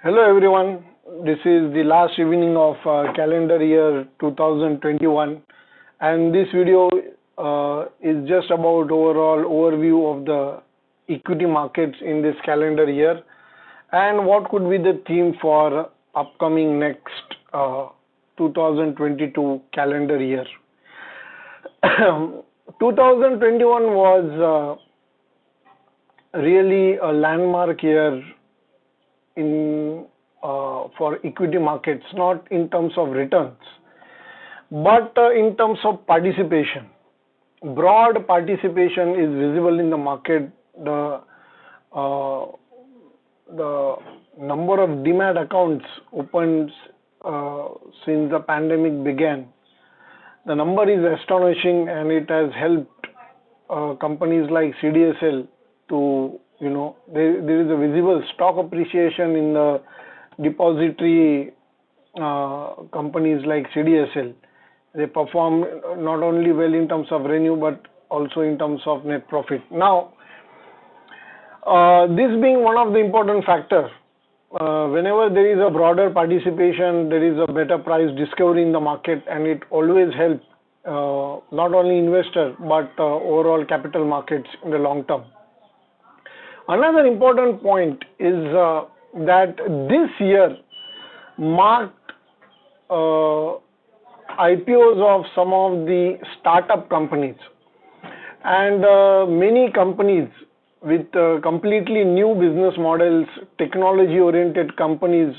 Hello everyone, this is the last evening of calendar year 2021 and this video is just about overall overview of the equity markets in this calendar year and what could be the theme for upcoming next 2022 calendar year. 2021 was really a landmark year for equity markets, not in terms of returns, but in terms of participation. Broad participation is visible in the market. The number of demat accounts opened since the pandemic began. The number is astonishing, and it has helped companies like CDSL to there is a visible stock appreciation in the depository companies like CDSL. They perform not only well in terms of revenue but also in terms of net profit. Now, this being one of the important factors, whenever there is a broader participation, there is a better price discovery in the market, and it always helps not only investors but overall capital markets in the long term. Another important point is that this year marked IPOs of some of the startup companies, and many companies with completely new business models, technology-oriented companies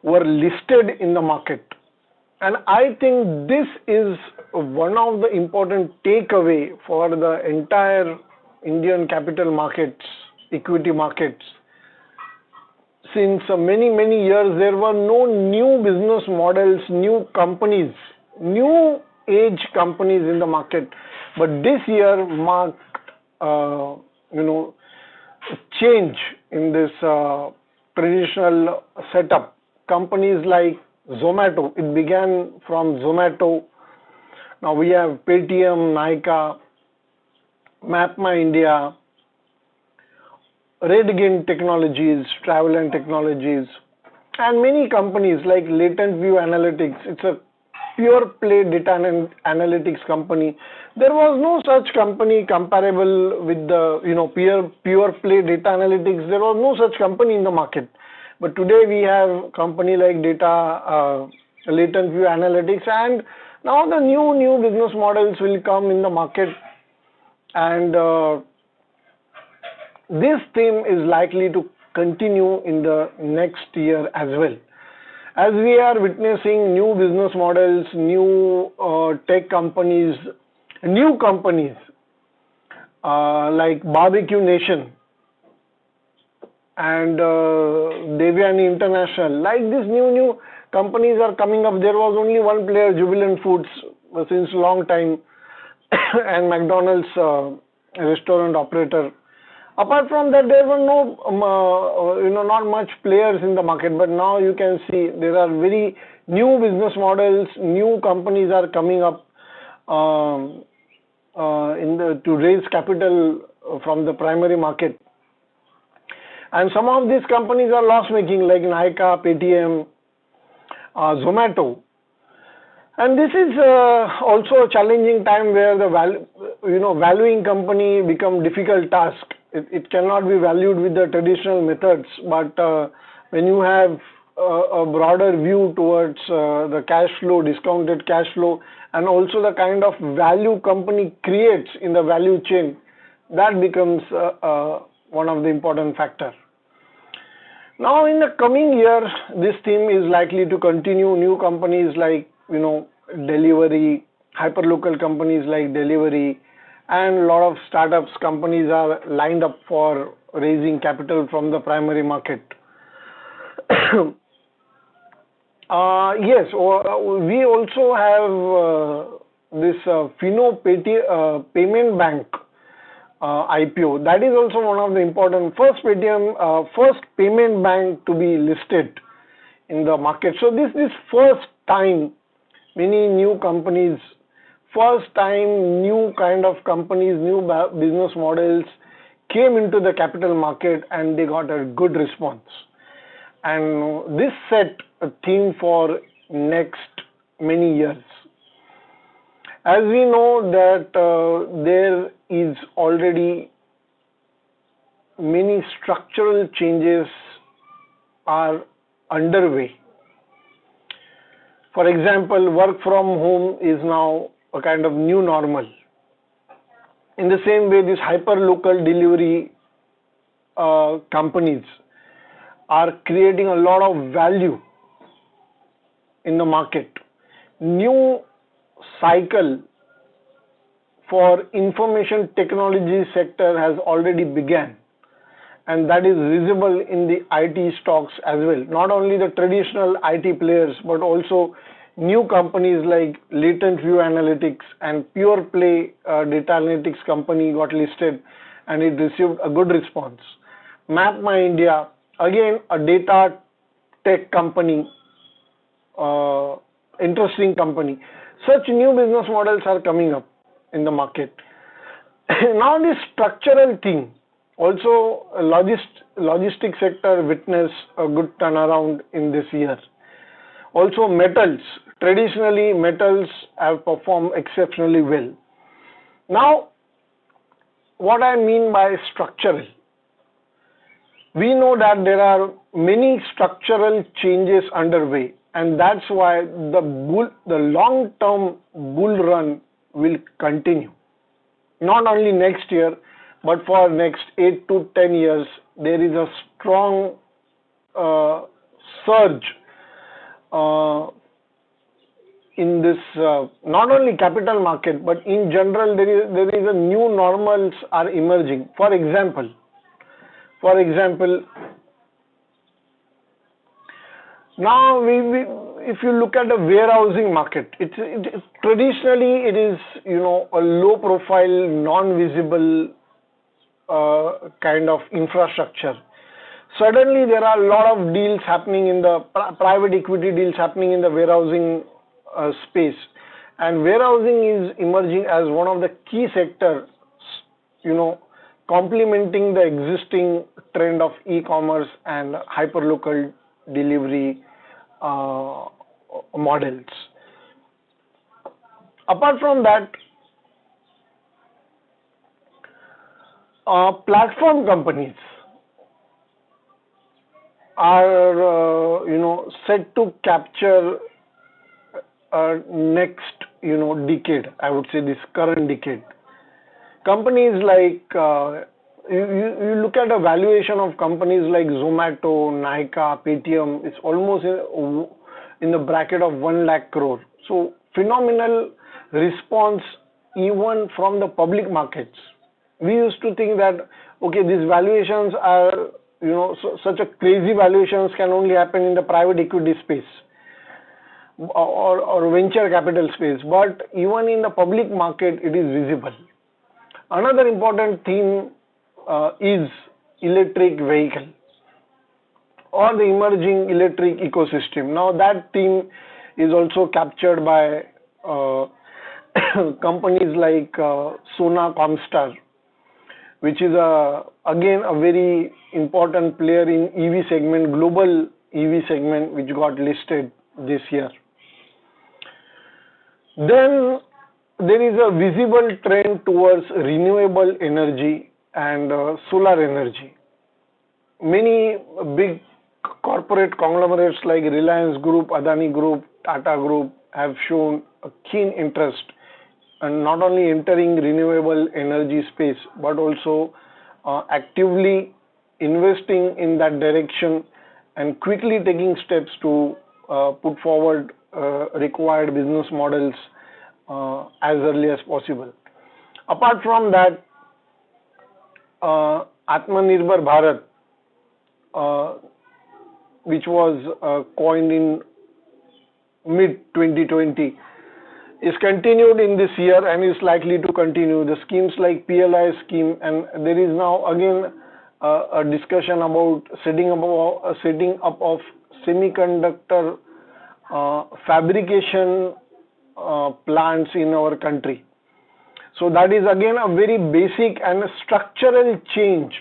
were listed in the market. And I think this is one of the important takeaway for the entire Indian capital markets, equity markets. Since many years there were no new business models, new companies, new age companies in the market, but this year marked change in this traditional setup. Companies like Zomato, it began from Zomato. Now we have Paytm, Nykaa, MapMyIndia, Redgate Technologies, Travel and Technologies, and many companies like Latent View Analytics. It's a pure play data and analytics company. There was no such company comparable with the pure play data analytics. There was no such company in the market. But today we have company like Latent View Analytics, and now the new business models will come in the market. And this theme is likely to continue in the next year as well, as we are witnessing new business models, new tech companies, new companies like Barbecue Nation and Devyani International. Like these new companies are coming up. There was only one player, Jubilant Foods, since long time, and McDonald's restaurant operator. Apart from that, there were not much players in the market. But now you can see there are very new business models, new companies are coming up to raise capital from the primary market. And some of these companies are loss making, like Nykaa, Paytm, Zomato. And this is also a challenging time where the valuing company become difficult task. It cannot be valued with the traditional methods, but when you have a broader view towards the cash flow, discounted cash flow, and also the kind of value company creates in the value chain, that becomes one of the important factors. Now in the coming year, this theme is likely to continue. New companies like delivery, hyperlocal companies like delivery, and a lot of startups companies are lined up for raising capital from the primary market. Yes, we also have this Payment Bank IPO. That is also one of the important first payment bank to be listed in the market. So this first time many new companies, first time new kind of companies, new business models came into the capital market, and they got a good response. and this set a theme for next many years. As we know that there is already many structural changes are underway. For example, work from home is now a kind of new normal. In the same way, these hyper-local delivery companies are creating a lot of value in the market. New cycle for information technology sector has already begun, and that is visible in the IT stocks as well. Not only the traditional IT players, but also new companies like Latent View Analytics and Pure Play Data Analytics company got listed, and it received a good response. Map My India, again a data tech company, interesting company. Such new business models are coming up in the market. Now this structural thing, also logistics sector witnessed a good turnaround in this year. Also metals, traditionally metals have performed exceptionally well. Now what I mean by structural, we know that there are many structural changes underway, and that's why the long-term bull run will continue. Not only next year, but for next 8 to 10 years, there is a strong surge in this not only capital market, but in general there is a new normals are emerging. For example, now if you look at the warehousing market, traditionally it is a low profile, non-visible kind of infrastructure. Suddenly there are a lot of deals happening in the private equity deals happening in the warehousing space, and warehousing is emerging as one of the key sectors, complementing the existing trend of e-commerce and hyperlocal delivery models. Apart from that, platform companies are set to capture next decade, I would say this current decade. Companies like you look at the valuation of companies like Zomato, Nykaa, Paytm, it's almost in the bracket of 1 lakh crore. So phenomenal response even from the public markets. We used to think that okay, these valuations are such a crazy valuations can only happen in the private equity space or venture capital space, but even in the public market it is visible. Another important theme is electric vehicle or the emerging electric ecosystem. Now that theme is also captured by companies like Sona Comstar, which is again a very important player in EV segment, global EV segment, which got listed this year. Then there is a visible trend towards renewable energy and solar energy. Many big corporate conglomerates like Reliance Group, Adani Group, Tata Group have shown a keen interest and not only entering renewable energy space, but also actively investing in that direction and quickly taking steps to put forward required business models as early as possible. Apart from that, Atmanirbhar Bharat, which was coined in mid-2020, is continued in this year and is likely to continue. The schemes like PLI scheme, and there is now again a discussion about setting up of semiconductor fabrication plants in our country. So that is again a very basic and a structural change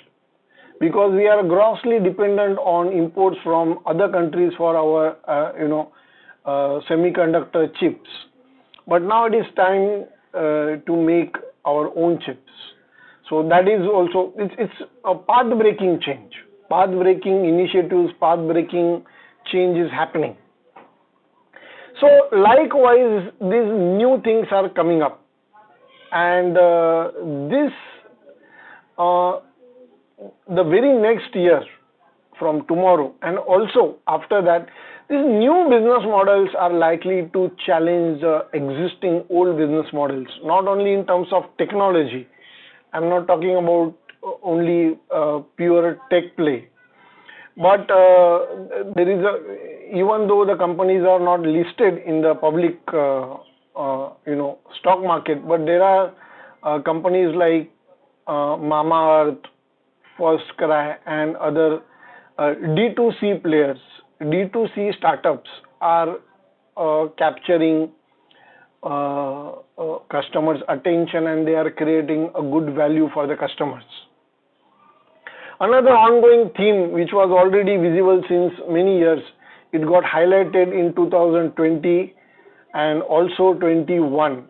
because we are grossly dependent on imports from other countries for our semiconductor chips. But now it is time to make our own chips. So that is also, it's a path-breaking change. Path-breaking initiatives, path-breaking change is happening. So likewise, these new things are coming up, and the very next year from tomorrow, and also after that, these new business models are likely to challenge the existing old business models, not only in terms of technology. I'm not talking about only pure tech play, but there is even though the companies are not listed in the public stock market, but there are companies like Mamaearth, First Cry, and other D2C players, D2C startups are capturing customers' attention, and they are creating a good value for the customers. Another ongoing theme, which was already visible since many years, it got highlighted in 2020 and also 21.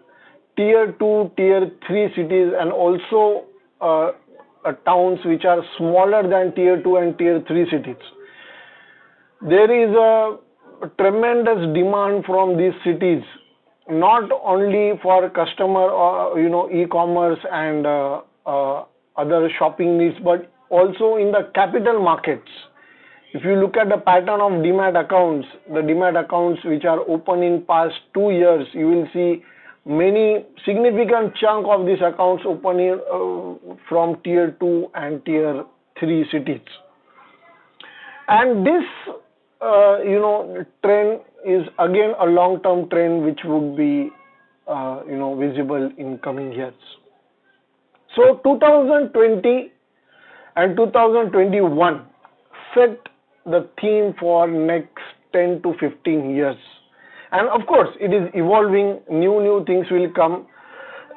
Tier 2, Tier 3 cities, and also towns which are smaller than Tier 2 and Tier 3 cities. There is a tremendous demand from these cities, not only for customer or e-commerce and other shopping needs, but also in the capital markets. If you look at the pattern of demat accounts, the demat accounts which are open in past 2 years, you will see many significant chunk of these accounts opening from Tier 2 and Tier 3 cities. And this trend is again a long-term trend which would be visible in coming years. So 2020 and 2021 set the theme for next 10 to 15 years. And of course, it is evolving, new things will come,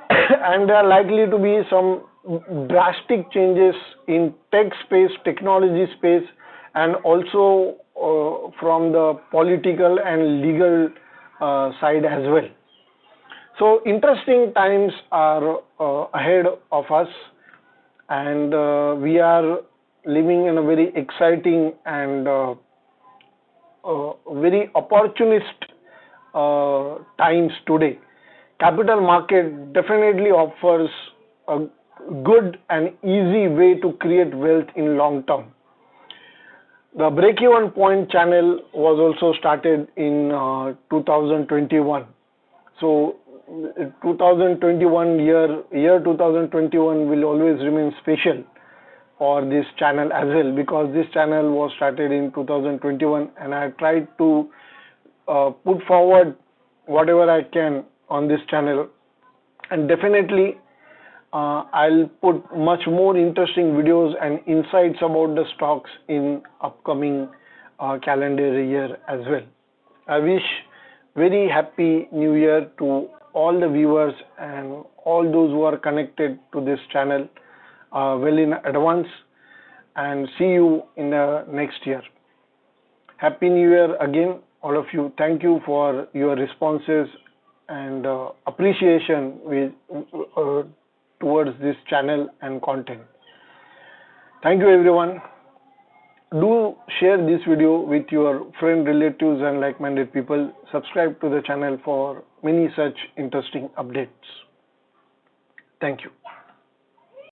and there are likely to be some drastic changes in tech space, technology space, and also from the political and legal side as well. So interesting times are ahead of us, and we are living in a very exciting and very opportunist times today. Capital market definitely offers a good and easy way to create wealth in long term. The break-even point channel was also started in 2021. So 2021 year 2021 will always remain special for this channel as well, because this channel was started in 2021, and I tried to put forward whatever I can on this channel, and definitely I'll put much more interesting videos and insights about the stocks in upcoming calendar year as well. I wish very happy new year to all the viewers and all those who are connected to this channel well in advance, and see you in the next year. Happy New Year again, all of you. Thank you for your responses and appreciation towards this channel and content. Thank you everyone. Do share this video with your friends, relatives and like-minded people. Subscribe to the channel for many such interesting updates. Thank you.